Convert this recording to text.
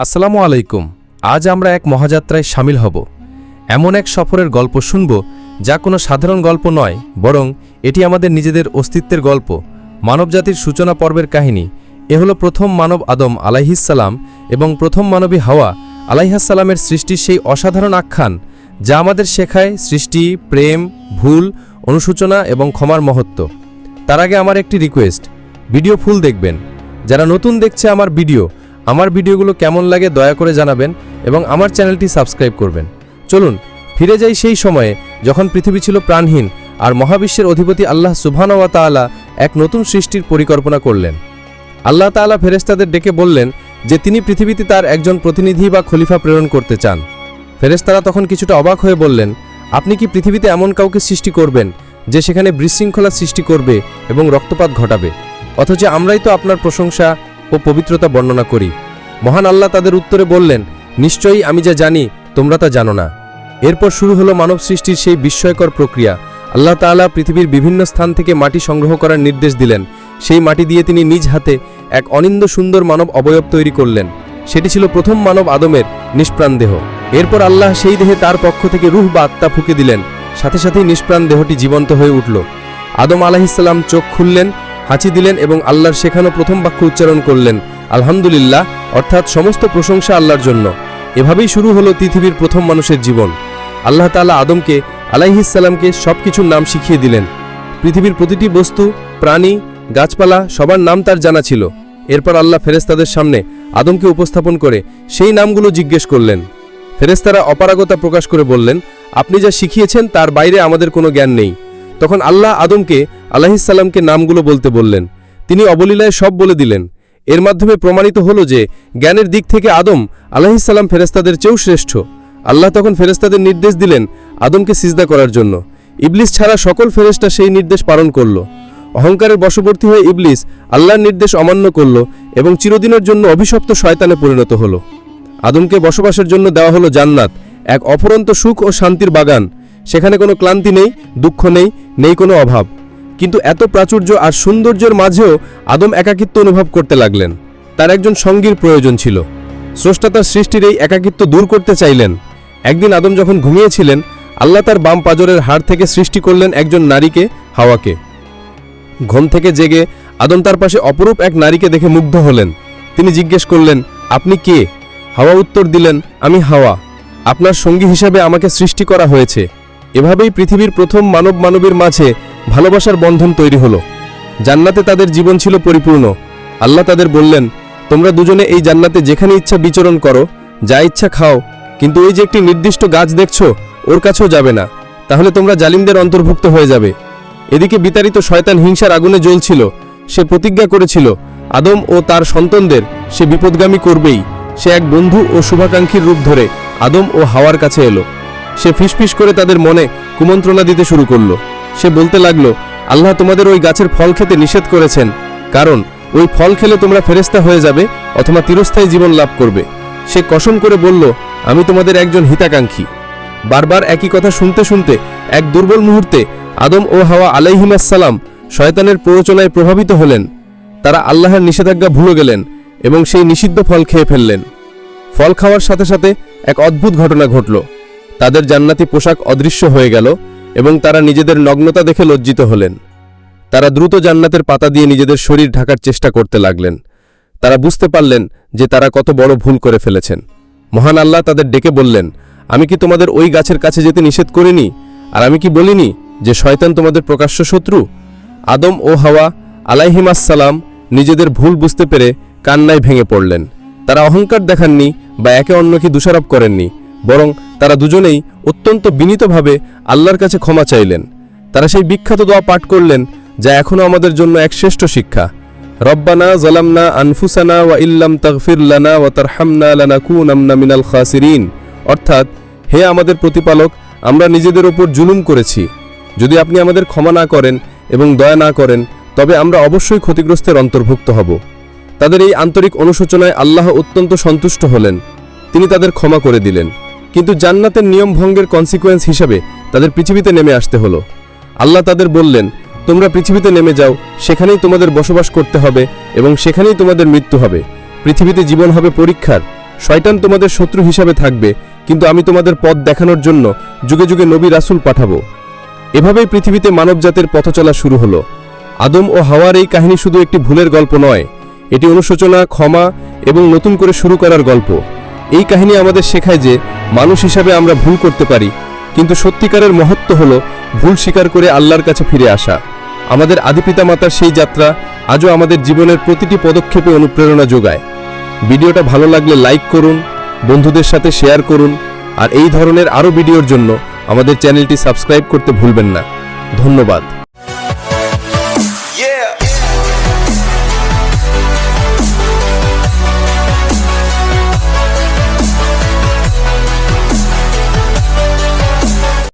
আসসালামু আলাইকুম। আজ আমরা এক মহাযাত্রায় সামিল হব। এমন এক সফরের গল্প শুনব যা কোনো সাধারণ গল্প নয়, বরং এটি আমাদের নিজেদের অস্তিত্বের গল্প, মানবজাতির সূচনা পর্বের কাহিনী। এ হলো প্রথম মানব আদম আলাইহিসসালাম এবং প্রথম মানবী হাওয়া আলাইহিসসালামের সৃষ্টির সেই অসাধারণ আখ্যান যা আমাদের শেখায় সৃষ্টি, প্রেম, ভুল, অনুশোচনা এবং ক্ষমার মহত্ব। তার আগে আমার একটি রিকোয়েস্ট, ভিডিও ফুল দেখবেন। যারা নতুন দেখছে আমার ভিডিওগুলো কেমন লাগে দয়া করে জানাবেন এবং আমার চ্যানেলটি সাবস্ক্রাইব করবেন। চলুন ফিরে যাই সেই সময়ে যখন পৃথিবী ছিল প্রাণহীন আর মহাবিশ্বের অধিপতি আল্লাহ সুবহানাহু ওয়া তাআলা এক নতুন সৃষ্টির পরিকল্পনা করলেন। আল্লাহ তাআলা ফেরেশতাদের ডেকে বললেন যে তিনি পৃথিবীতে তার একজন প্রতিনিধি বা খলিফা প্রেরণ করতে চান। ফেরেশতারা তখন কিছুটা অবাক হয়ে বললেন, আপনি কি পৃথিবীতে এমন কাউকে সৃষ্টি করবেন যে সেখানে বিশৃঙ্খলা সৃষ্টি করবে এবং রক্তপাত ঘটাবে, অথচ আমরাই তো আপনার প্রশংসা ও পবিত্রতা বর্ণনা করি। মহান আল্লাহ তাদের উত্তরে বললেন, নিশ্চয়ই আমি যা জানি তোমরা তা জানো না। এরপর শুরু হলো মানব সৃষ্টির সেই বিস্ময়কর প্রক্রিয়া। আল্লাহ তাআলা পৃথিবীর বিভিন্ন স্থান থেকে মাটি সংগ্রহ করার নির্দেশ দিলেন। সেই মাটি দিয়ে তিনি নিজ হাতে এক অনিন্দ্য সুন্দর মানব অবয়ব তৈরি করলেন। সেটি ছিল প্রথম মানব আদমের নিষ্প্রাণ দেহ। এরপর আল্লাহ সেই দেহে তার পক্ষ থেকে রূহ বা আত্মা ফুঁকে দিলেন। সাথে সাথেই নিষ্প্রাণ দেহটি জীবন্ত হয়ে উঠল। আদম আলাইহিসসালাম চোখ খুললেন, হাঁচি দিলেন এবং আল্লাহর শেখানো প্রথম বাক্য উচ্চারণ করলেন, আলহামদুলিল্লাহ, অর্থাৎ সমস্ত প্রশংসা আল্লাহর জন্য। এভাবেই শুরু হলো পৃথিবীর প্রথম মানুষের জীবন। আল্লাহ তাআলা আদমকে আলাইহিসসালামকে সবকিছুর নাম শিখিয়ে দিলেন। পৃথিবীর প্রতিটি বস্তু, প্রাণী, গাছপালা সবার নাম তার জানা ছিল। এরপর আল্লাহ ফেরেশতাদের সামনে আদমকে উপস্থাপন করে সেই নামগুলো জিজ্ঞেস করলেন। ফেরেশতারা অপারগতা প্রকাশ করে বললেন, আপনি যা শিখিয়েছেন তার বাইরে আমাদের কোনো জ্ঞান নেই। তখন আল্লাহ আদমকে আলাইহিসসালামকে নামগুলো বলতে বললেন। তিনি অবলীলায় সব বলে দিলেন। এর মাধ্যমে প্রমাণিত হলো যে জ্ঞানের দিক থেকে আদম আলাইহিসসালাম ফেরেশতাদের চেয়েও শ্রেষ্ঠ। আল্লাহ তখন ফেরেশতাদের নির্দেশ দিলেন আদমকে সিজদা করার জন্য। ইবলিস ছাড়া সকল ফেরেশতা সেই নির্দেশ পালন করল। অহংকারের বশবর্তী হয়ে ইবলিস আল্লাহর নির্দেশ অমান্য করল এবং চিরদিনের জন্য অভিশপ্ত শয়তানে পরিণত হলো। আদমকে বসবাসের জন্য দেওয়া হলো জান্নাত, এক অফুরন্ত সুখ ও শান্তির বাগান। সেখানে কোনো ক্লান্তি নেই, দুঃখ নেই, নেই কোনো অভাব। কিন্তু এত প্রাচুর্য আর সৌন্দর্যের মাঝেও আদম একাকিত্ব অনুভব করতে লাগলেন। তার একজন সঙ্গীর প্রয়োজন ছিল। স্রষ্টা তার সৃষ্টির এই একাকিত্ব দূর করতে চাইলেন। একদিন আদম যখন ঘুমিয়েছিলেন, আল্লাহ তার বাম পাজরের হাড় থেকে সৃষ্টি করলেন একজন নারীকে, হাওয়াকে। ঘুম থেকে জেগে আদম তার পাশে অপরূপ এক নারীকে দেখে মুগ্ধ হলেন। তিনি জিজ্ঞেস করলেন, আপনি কে? হাওয়া উত্তর দিলেন, আমি হাওয়া, আপনার সঙ্গী হিসাবে আমাকে সৃষ্টি করা হয়েছে। এভাবেই পৃথিবীর প্রথম মানব মানবীর মাঝে ভালোবাসার বন্ধন তৈরি হলো। জান্নাতে তাদের জীবন ছিল পরিপূর্ণ। আল্লাহ তাদের বললেন, তোমরা দুজনে এই জান্নাতে যেখানে ইচ্ছা বিচরণ করো, যা ইচ্ছা খাও, কিন্তু ওই যে একটি নির্দিষ্ট গাছ দেখছো ওর কাছেও যাবে না, তাহলে তোমরা জালিমদের অন্তর্ভুক্ত হয়ে যাবে। এদিকে বিতাড়িত শয়তান হিংসার আগুনে জ্বলছিল। সে প্রতিজ্ঞা করেছিল আদম ও তার সন্তানদের সে বিপদগামী করবেই। সে এক বন্ধু ও শুভাকাঙ্ক্ষীর রূপ ধরে আদম ও হাওয়ার কাছে এলো। সে ফিসফিস করে তাদের মনে কুমন্ত্রণা দিতে শুরু করলো। সে বলতে লাগলো, আল্লাহ তোমাদের ওই গাছের ফল খেতে নিষেধ করেছেন, কারণ ওই ফল খেলে তোমরা ফেরেশতা হয়ে যাবে অথবা চিরস্থায়ী জীবন লাভ করবে। সে কসম করে বলল, আমি তোমাদের একজন হিতাকাঙ্ক্ষী। বারবার একই কথা শুনতে শুনতে এক দুর্বল মুহূর্তে আদম ও হাওয়া আলাইহিসসালাম শয়তানের প্ররোচনায় প্রভাবিত হলেন। তারা আল্লাহর নিষেধাজ্ঞা ভুলে গেলেন এবং সেই নিষিদ্ধ ফল খেয়ে ফেললেন। ফল খাওয়ার সাথে সাথে এক অদ্ভুত ঘটনা ঘটল। তাদের জান্নাতি পোশাক অদৃশ্য হয়ে গেল এবং তারা নিজেদের নগ্নতা দেখে লজ্জিত হলেন। তারা দ্রুত জান্নাতের পাতা দিয়ে নিজেদের শরীর ঢাকার চেষ্টা করতে লাগলেন। তারা বুঝতে পারলেন যে তারা কত বড় ভুল করে ফেলেছেন। মহান আল্লাহ তাদের ডেকে বললেন, আমি কি তোমাদের ওই গাছের কাছে যেতে নিষেধ করিনি? আর আমি কি বলিনি যে শয়তান তোমাদের প্রকাশ্য শত্রু? আদম ও হাওয়া আলাইহিসসালাম নিজেদের ভুল বুঝতে পেরে কান্নায় ভেঙে পড়লেন। তারা অহংকার দেখাননি বা একে অন্যকে দোষারোপ করেননি, বরং তারা দুজনেই অত্যন্ত বিনীতভাবে আল্লাহর কাছে ক্ষমা চাইলেন। তারা সেই বিখ্যাত দোয়া পাঠ করলেন যা এখনও আমাদের জন্য এক শ্রেষ্ঠ শিক্ষা। রব্বানা যালামনা আনফুসানা ওয়া ইল্লাম তাগফির লানা ওয়া তারহামনা লানাকুনান্না মিনাল খাসিরিন, অর্থাৎ, হে আমাদের প্রতিপালক, আমরা নিজেদের ওপর জুলুম করেছি। যদি আপনি আমাদের ক্ষমা না করেন এবং দয়া না করেন তবে আমরা অবশ্যই ক্ষতিগ্রস্তের অন্তর্ভুক্ত হব। তাদের এই আন্তরিক অনুশোচনায় আল্লাহ অত্যন্ত সন্তুষ্ট হলেন। তিনি তাদের ক্ষমা করে দিলেন। কিন্তু জান্নাতের নিয়ম ভঙ্গের কনসিকোয়েন্স হিসাবে তাদের পৃথিবীতে নেমে আসতে হলো। আল্লাহ তাদের বললেন, তোমরা পৃথিবীতে নেমে যাও, সেখানেই তোমাদের বসবাস করতে হবে এবং সেখানেই তোমাদের মৃত্যু হবে। পৃথিবীতে জীবন হবে পরীক্ষার, শয়তান তোমাদের শত্রু হিসাবে থাকবে, কিন্তু আমি তোমাদের পথ দেখানোর জন্য যুগে যুগে নবী রাসূল পাঠাবো। এভাবেই পৃথিবীতে মানবজাতির পথচলা শুরু হলো। আদম ও হাওয়ার এই কাহিনী শুধু একটি ভুলের গল্প নয়, এটি অনুশোচনা, ক্ষমা এবং নতুন করে শুরু করার গল্প। এই কাহিনী আমাদের শেখায় যে মানুষ হিসাবে আমরা ভুল করতে পারি, কিন্তু সত্যিকারের মহত্ব হলো ভুল স্বীকার করে আল্লাহর কাছে ফিরে আসা। আমাদের আদিপিতা মাতার সেই যাত্রা আজও আমাদের জীবনের প্রতিটি পদক্ষেপে অনুপ্রেরণা যোগায়। ভিডিওটা ভালো লাগলে লাইক করুন, বন্ধুদের সাথে শেয়ার করুন, আর এই ধরনের আরও ভিডিওর জন্য আমাদের চ্যানেলটি সাবস্ক্রাইব করতে ভুলবেন না। ধন্যবাদ।